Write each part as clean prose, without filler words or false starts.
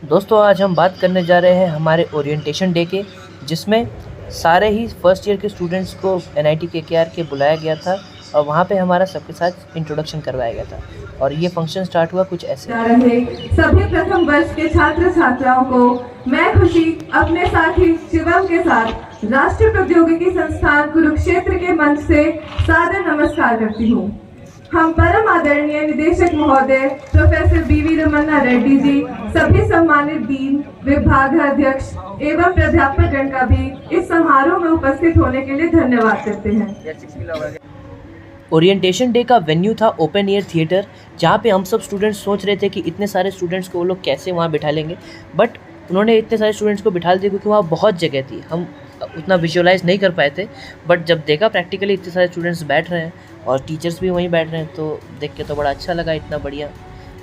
दोस्तों आज हम बात करने जा रहे हैं हमारे ओरिएंटेशन डे के, जिसमें सारे ही फर्स्ट ईयर के स्टूडेंट्स को NIT KKR के बुलाया गया था और वहाँ पे हमारा सबके साथ इंट्रोडक्शन करवाया गया था। और ये फंक्शन स्टार्ट हुआ कुछ ऐसे। सभी प्रथम वर्ष के छात्र छात्राओं को मैं खुशी अपने साथी शिवम के साथ राष्ट्रीय प्रौद्योगिकी संस्थान कुरुक्षेत्र के मंच से सादर नमस्कार करती हूँ। हम परम आदरणीय निदेशक महोदय प्रोफेसर BV रमन्ना रेड्डी जी, सभी सम्मानित डीन, विभागाध्यक्ष एवं प्राध्यापकगण का भी इस समारोह में उपस्थित होने के लिए धन्यवाद करते हैं। ओरिएंटेशन डे का वेन्यू था ओपन एयर थिएटर, जहाँ पे हम सब स्टूडेंट्स सोच रहे थे कि इतने सारे स्टूडेंट्स को वो लोग कैसे वहाँ बिठा लेंगे, बट उन्होंने इतने सारे स्टूडेंट्स को बिठा दिया क्योंकि वहाँ बहुत जगह थी। हम उतना विजुअलाइज नहीं कर पाए थे, बट जब देखा प्रैक्टिकली इतने सारे स्टूडेंट्स बैठ रहे हैं और टीचर्स भी वहीं बैठ रहे हैं तो देख के तो बड़ा अच्छा लगा। इतना बढ़िया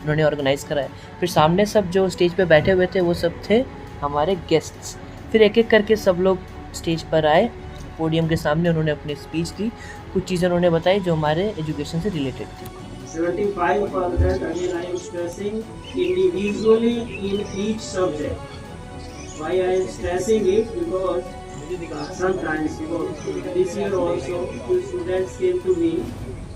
उन्होंने ऑर्गेनाइज़ करा है। फिर सामने सब जो स्टेज पे बैठे हुए थे वो सब थे हमारे गेस्ट्स। फिर एक एक करके सब लोग स्टेज पर आए, पोडियम के सामने उन्होंने अपनी स्पीच दी, कुछ चीज़ें उन्होंने बताई जो हमारे एजुकेशन से रिलेटेड थी। 75% again I am stressing individually in each subject. Why I am stressing it because sometimes this year also few students came to me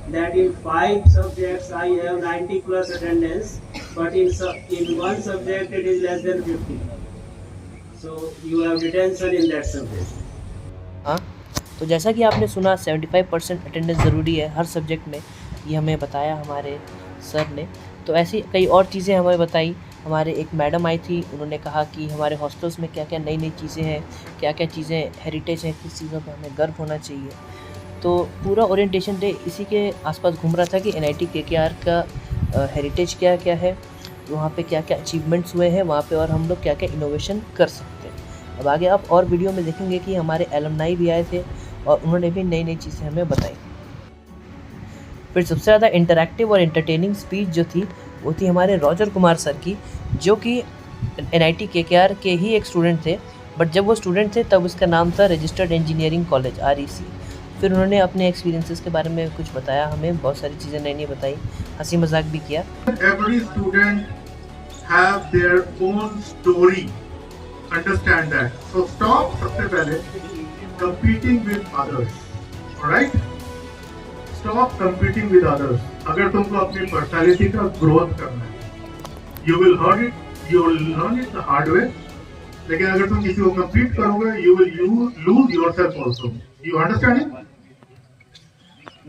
that in 5 subjects I have 90 plus attendance, but in one subject it is less than 50. So you have retention in that subject. हाँ, तो जैसा कि आपने सुना 75% attendance ज़रूरी है हर subject में, ये हमें बताया हमारे सर ने। तो ऐसी कई और चीज़ें हमें बताई। हमारे एक मैडम आई थी, उन्होंने कहा कि हमारे हॉस्टल्स में क्या क्या नई नई चीज़ें हैं, क्या क्या चीज़ें हेरिटेज हैं, किस चीज़ों पर हमें गर्व होना चाहिए। तो पूरा ओरिएंटेशन डे इसी के आसपास घूम रहा था कि NIT KKR का हेरिटेज क्या क्या है, वहाँ पे क्या क्या अचीवमेंट्स हुए हैं वहाँ पे, और हम लोग क्या क्या इनोवेशन कर सकते हैं। अब आगे आप और वीडियो में देखेंगे कि हमारे एलुमनाई भी आए थे और उन्होंने भी नई नई चीज़ें हमें बताई। फिर सबसे ज़्यादा इंटरैक्टिव और एंटरटेनिंग स्पीच जो थी वो थी हमारे रॉजर कुमार सर की, जो कि NIT KKR के ही एक स्टूडेंट थे, बट जब वो स्टूडेंट थे तब उसका नाम था रजिस्टर्ड इंजीनियरिंग कॉलेज REC। फिर उन्होंने अपने एक्सपीरियंसेस के बारे में कुछ बताया, हमें बहुत सारी चीज़ें नई नई बताई, हंसी मजाक भी किया। Every student have their own story, understand that. So stop सबसे पहले competing with others, alright? Stop competing with others. अगर तुमको अपनी पर्सनालिटी का ग्रोथ करना है, you will learn it the hard way. लेकिन अगर तुम किसी को compete करोगे, you will lose yourself also. You understand it?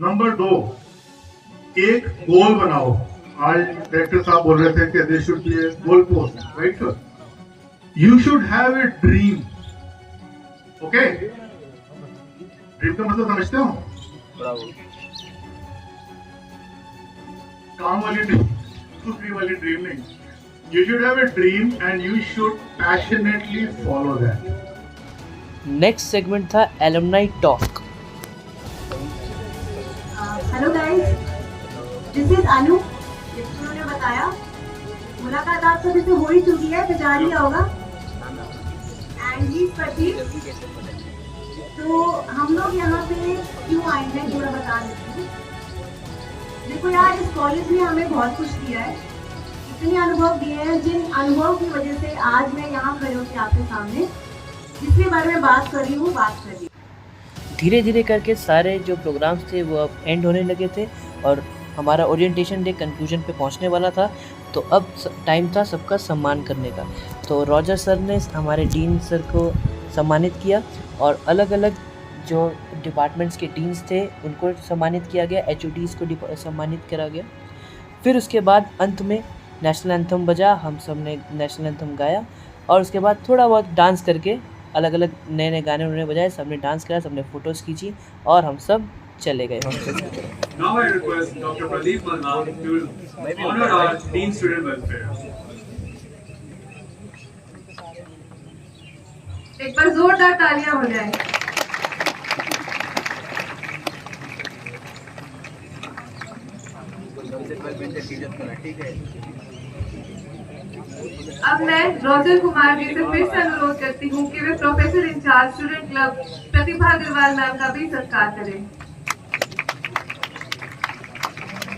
Number 2, एक गोल बनाओ। आज डायरेक्टर साहब बोल रहे थे कि there should be a goal post, right sir? You should have a dream. Okay? Dream का मतलब समझते हो? काम वाली ड्रीम, दूसरी वाली ड्रीम नहीं। You should have a dream and you should passionately follow that. Next segment था alumni talk. Hello guys, this is Anu. जैसे उन्होंने बताया, मुलाकात आप सभी से हो ही चुकी है, तो जान लिया होगा। एंड ही प्रतीक। तो हम लोग यहाँ पे क्यों आए हैं थोड़ा बता देती हूँ। देखो यार, इस कॉलेज ने हमें बहुत कुछ दिया है, इतने अनुभव दिए हैं, जिन अनुभव की वजह से आज मैं यहाँ खड़े होकर आपके सामने जिसके बारे में बात कर रही हूँ। धीरे धीरे करके सारे जो प्रोग्राम्स थे वो अब एंड होने लगे थे और हमारा ओरिएंटेशन डे कंक्लूजन पे पहुंचने वाला था। तो अब टाइम था सबका सम्मान करने का। तो रॉजर सर ने हमारे डीन सर को सम्मानित किया और अलग अलग जो डिपार्टमेंट्स के डीन्स थे उनको सम्मानित किया गया, HODs को सम्मानित करा गया। फिर उसके बाद अंत में नेशनल एंथम बजा, हम सब ने नेशनल एंथम गाया और उसके बाद थोड़ा बहुत डांस करके अलग अलग नए नए गाने उन्होंने बजाए, सबने डांस करा, सबने फ़ोटोज़ खींची और हम सब चले गए हॉस्टल की तरफ। Now I request Dr. Pradeep Malna to honor our Dean Student Welfare. एक बार जोरदार तालियां हो जाए। अब मैं रोजर कुमार जी से फिर से अनुरोध करती हूँ कि वे प्रोफेसर इंचार्ज स्टूडेंट क्लब प्रतिभा अग्रवाल मैम का भी सत्कार करें।